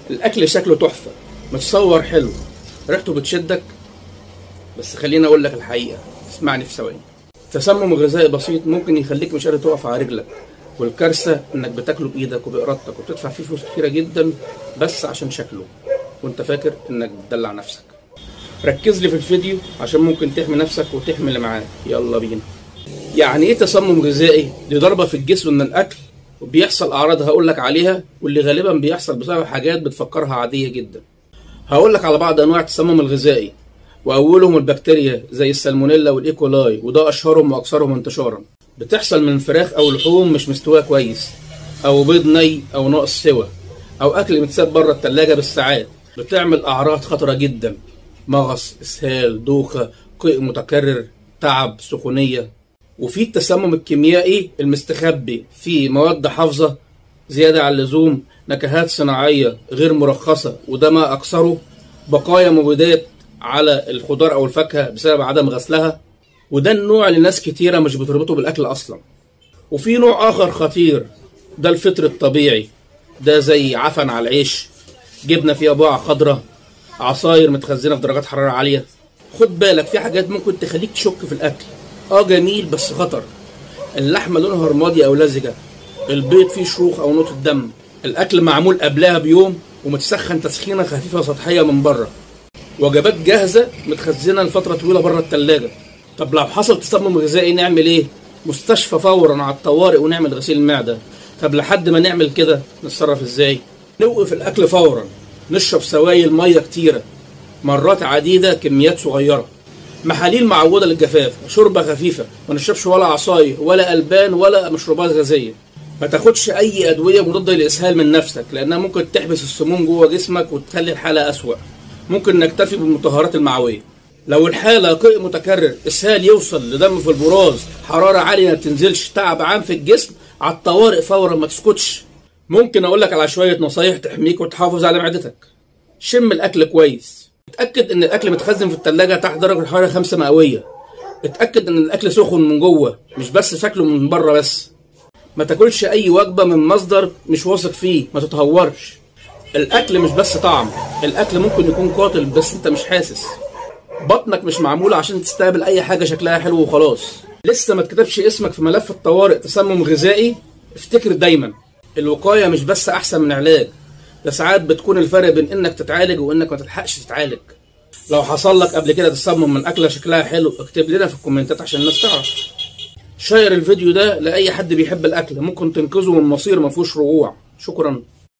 الاكل شكله تحفه، متصور حلو، ريحته بتشدك، بس خليني اقول لك الحقيقه، اسمعني في ثواني. تسمم غذائي بسيط ممكن يخليك مش قادر تقف على رجلك، والكارثه انك بتاكله بايدك وبارادتك وبتدفع فيه فلوس كتيره جدا بس عشان شكله، وانت فاكر انك بتدلع نفسك. ركز لي في الفيديو عشان ممكن تحمي نفسك وتحمي اللي معاك. يلا بينا. يعني ايه تسمم غذائي؟ دي ضربه في الجسم من الاكل، وبيحصل اعراض هقول لك عليها، واللي غالبا بيحصل بسبب حاجات بتفكرها عاديه جدا. هقول لك على بعض انواع التسمم الغذائي، واولهم البكتيريا زي السالمونيلا والايكولاي، وده اشهرهم واكثرهم انتشارا. بتحصل من فراخ او لحوم مش مستويه كويس، او بيض ني او ناقص سوا، او اكل متساب بره التلاجة بالساعات. بتعمل اعراض خطره جدا: مغص، اسهال، دوخه، قيء متكرر، تعب، سخونيه. وفي التسمم الكيميائي المستخبي في مواد حافظه زياده عن اللزوم، نكهات صناعيه غير مرخصه وده ما اكثره، بقايا مبيدات على الخضار او الفاكهه بسبب عدم غسلها، وده النوع اللي ناس كتيره مش بتربطه بالاكل اصلا. وفي نوع اخر خطير، ده الفطر الطبيعي، ده زي عفن على العيش، جبنه فيها بقع خضراء، عصاير متخزنه في درجات حراره عاليه. خد بالك، في حاجات ممكن تخليك تشك في الاكل. جميل بس خطر: اللحمه لونها رمادي او لزجه، البيض فيه شروخ او نقطه دم، الاكل معمول قبلها بيوم ومتسخن تسخينه خفيفه سطحيه من بره، وجبات جاهزه متخزنه لفتره طويله بره الثلاجه. طب لو حصل تسمم غذائي نعمل ايه؟ مستشفى فورا على الطوارئ ونعمل غسيل معده. طب لحد ما نعمل كده نتصرف ازاي؟ نوقف الاكل فورا، نشرب سوائل ميه كتيره، مرات عديده، كميات صغيره، محاليل معوده للجفاف، شوربه خفيفه، ما نشربش ولا عصاير ولا البان ولا مشروبات غازيه. ما تاخدش اي ادويه مضاده للاسهال من نفسك، لانها ممكن تحبس السموم جوه جسمك وتخلي الحاله اسوأ. ممكن نكتفي بالمطهرات المعويه. لو الحاله قيء متكرر، اسهال يوصل لدم في البراز، حراره عاليه ما بتنزلش، تعب عام في الجسم، على الطوارئ فورا، ما تسكتش. ممكن اقول لك على شويه نصايح تحميك وتحافظ على معدتك. شم الاكل كويس، اتاكد ان الاكل متخزن في الثلاجه تحت درجه حراره 5 مئويه. اتاكد ان الاكل سخن من جوه، مش بس شكله من بره بس. ما تاكلش اي وجبه من مصدر مش واثق فيه، ما تتهورش. الاكل مش بس طعم، الاكل ممكن يكون قاتل بس انت مش حاسس. بطنك مش معموله عشان تستقبل اي حاجه شكلها حلو وخلاص. لسه ما اتكتبش اسمك في ملف الطوارئ تسمم غذائي؟ افتكر دايما، الوقايه مش بس احسن من علاج، ده ساعات بتكون الفرق بين انك تتعالج وانك ما تلحقش تتعالج. لو حصل لك قبل كده تسمم من اكله شكلها حلو، اكتب لنا في الكومنتات عشان الناس تعرف. شير الفيديو ده لاي حد بيحب الاكل، ممكن تنقذه من مصير ما فيهوش رجوع. شكرا.